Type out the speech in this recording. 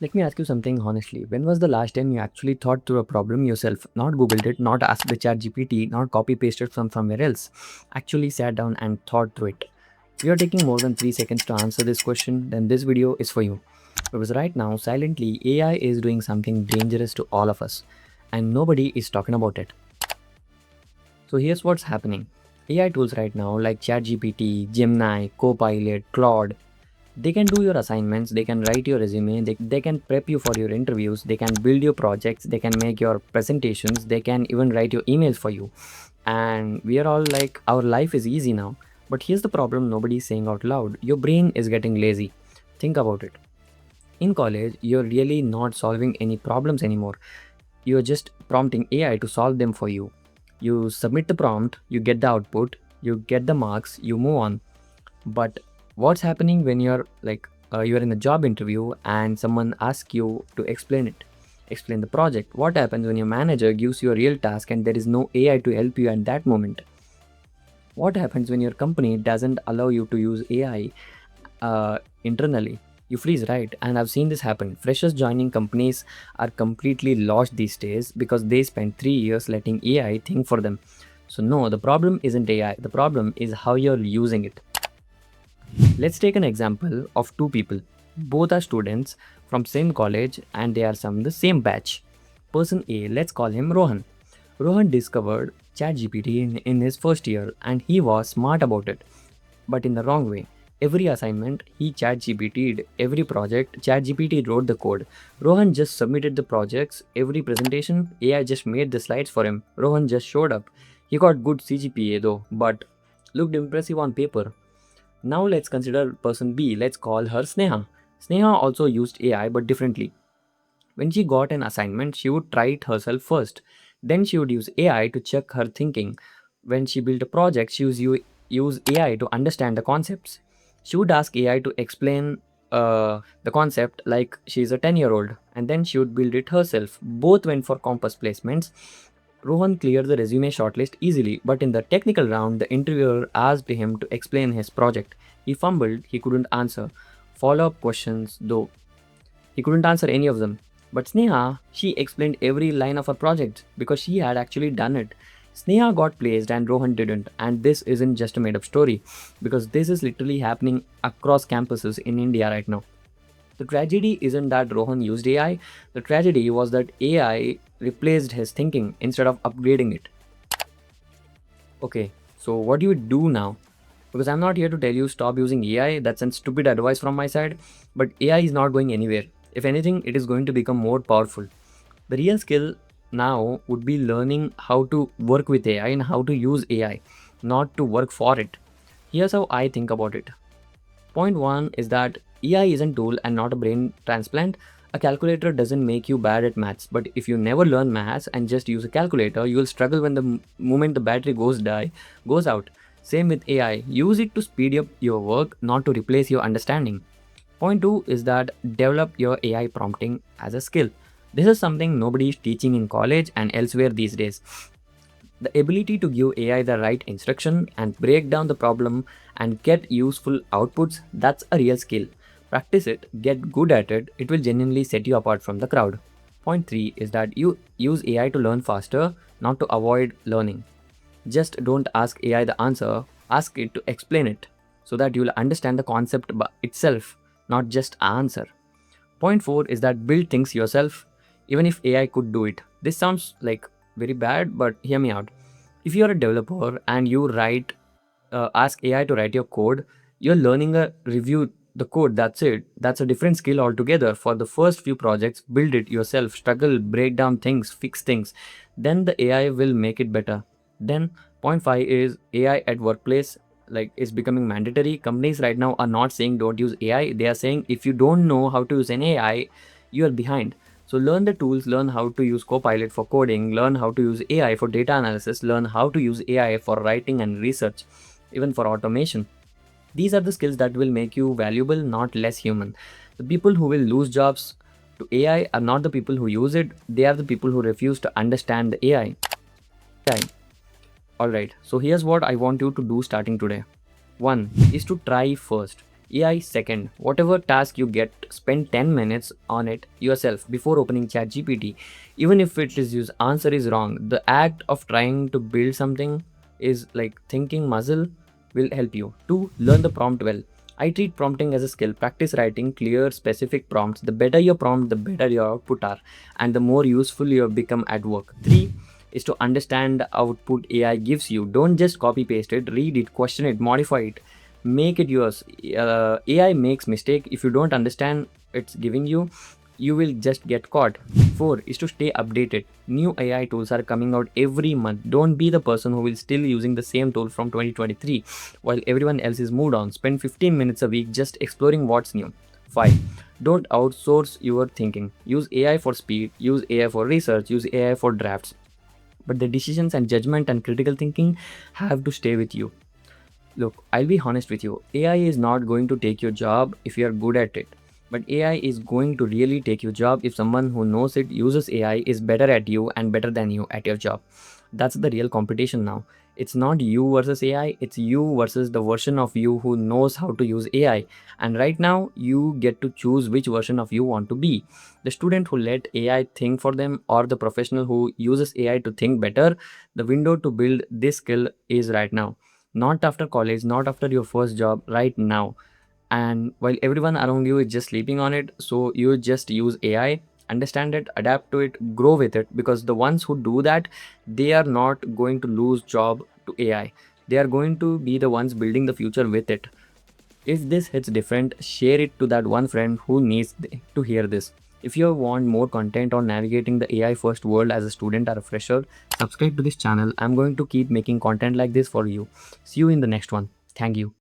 Let me ask you something honestly. When was the last time you actually thought through a problem yourself? Not Googled it, not asked the ChatGPT, not copy pasted from somewhere else. Actually sat down and thought through it. If you're taking more than 3 seconds to answer this question, then this video is for you. Because right now, silently, AI is doing something dangerous to all of us. And nobody is talking about it. So here's what's happening. AI tools right now like ChatGPT, Gemini, Copilot, Claude, they can do your assignments, they can write your resume, they can prep you for your interviews, they can build your projects, they can make your presentations, they can even write your emails for you. And we are all like, our life is easy now. But here's the problem nobody's saying out loud. Your brain is getting lazy. Think about it. In college, you're really not solving any problems anymore. You're just prompting AI to solve them for you. You submit the prompt, you get the output, you get the marks, you move on. But what's happening when you're in a job interview and someone asks you to explain the project? What happens when your manager gives you a real task and there is no AI to help you at that moment? What happens when your company doesn't allow you to use AI internally? You freeze, right? And I've seen this happen. Freshers joining companies are completely lost these days because they spent 3 years letting AI think for them. So no, the problem isn't AI. The problem is how you're using it. Let's take an example of two people. Both are students from same college and they are from the same batch. Person A, let's call him Rohan. Rohan discovered ChatGPT in his first year and he was smart about it, but in the wrong way. Every assignment he ChatGPT'd, every project ChatGPT wrote the code. Rohan just submitted the projects, every presentation AI just made the slides for him. Rohan just showed up. He got good CGPA though, but looked impressive on paper. Now let's consider person B. Let's call her Sneha. Sneha also used AI but differently. When she got an assignment, she would try it herself first. Then she would use AI to check her thinking. When she built a project, she would use AI to understand the concepts. She would ask AI to explain the concept like she's a 10-year-old, and then she would build it herself. Both went for compass placements. Rohan cleared the resume shortlist easily, but in the technical round, the interviewer asked him to explain his project. He fumbled, he couldn't answer. Follow up questions, though, he couldn't answer any of them. But Sneha, she explained every line of her project because she had actually done it. Sneha got placed and Rohan didn't, and this isn't just a made up story because this is literally happening across campuses in India right now. The tragedy isn't that Rohan used AI, the tragedy was that AI replaced his thinking instead of upgrading it. Okay, so what do you do now? Because I'm not here to tell you stop using AI, that's a stupid advice from my side, but AI is not going anywhere. If anything, it is going to become more powerful. The real skill now would be learning how to work with AI and how to use AI, not to work for it. Here's how I think about it. Point one is that AI isn't tool and not a brain transplant. A calculator doesn't make you bad at maths, but if you never learn maths and just use a calculator, you will struggle when the moment the battery goes out. Same with AI. Use it to speed up your work, not to replace your understanding. Point two is that develop your AI prompting as a skill. This is something nobody is teaching in college and elsewhere these days. The ability to give AI the right instruction and break down the problem and get useful outputs, that's a real skill. Practice it, get good at it, it will genuinely set you apart from the crowd. Point 3 is that you use AI to learn faster, not to avoid learning. Just don't ask AI the answer, ask it to explain it so that you'll understand the concept itself, not just answer. Point 4 is that build things yourself, even if AI could do it. This sounds like very bad, but hear me out. If you're a developer and you ask AI to write your code, you're learning a review the code. That's it. That's a different skill altogether. For the first few projects, build it yourself, struggle, break down things, fix things. Then the AI will make it better. Then point five is AI at workplace is becoming mandatory. Companies right now are not saying don't use AI. They are saying if you don't know how to use an AI, you are behind. So learn the tools, learn how to use Copilot for coding, learn how to use AI for data analysis, learn how to use AI for writing and research, even for automation. These are the skills that will make you valuable, not less human. The people who will lose jobs to AI are not the people who use it, they are the people who refuse to understand the AI. Alright, so here's what I want you to do starting today. One is to try first. AI second. Whatever task you get, spend 10 minutes on it yourself before opening ChatGPT. Even if it is use answer is wrong, the act of trying to build something is like thinking muscle will help you. 2. Learn the prompt well. I treat prompting as a skill. Practice writing clear, specific prompts. The better your prompt, the better your output are, and the more useful you become at work. 3 is to understand the output AI gives you. Don't just copy paste it, read it, question it, modify it, make it yours. AI makes mistake. If you don't understand it's giving you, you will just get caught. 4 is to stay updated. New AI tools are coming out every month. Don't be the person who will still using the same tool from 2023 while everyone else is moved on. Spend 15 minutes a week just exploring what's new. 5. Don't outsource your thinking. Use AI for speed, use AI for research, use AI for drafts. But the decisions and judgment and critical thinking have to stay with you. Look, I'll be honest with you. AI is not going to take your job if you're good at it. But AI is going to really take your job if someone who knows it, uses AI, is better at you and better than you at your job. That's the real competition now. It's not you versus AI, it's you versus the version of you who knows how to use AI. And right now, you get to choose which version of you want to be. The student who let AI think for them, or the professional who uses AI to think better. The window to build this skill is right now, not after college, not after your first job, right now. And while everyone around you is just sleeping on it, so you just use AI, understand it, adapt to it, grow with it, because the ones who do that, they are not going to lose job to AI. They are going to be the ones building the future with it. If this hits different, share it to that one friend who needs to hear this. If you want more content on navigating the AI first world as a student or a fresher, subscribe to this channel. I'm going to keep making content like this for you. See you in the next one. Thank you.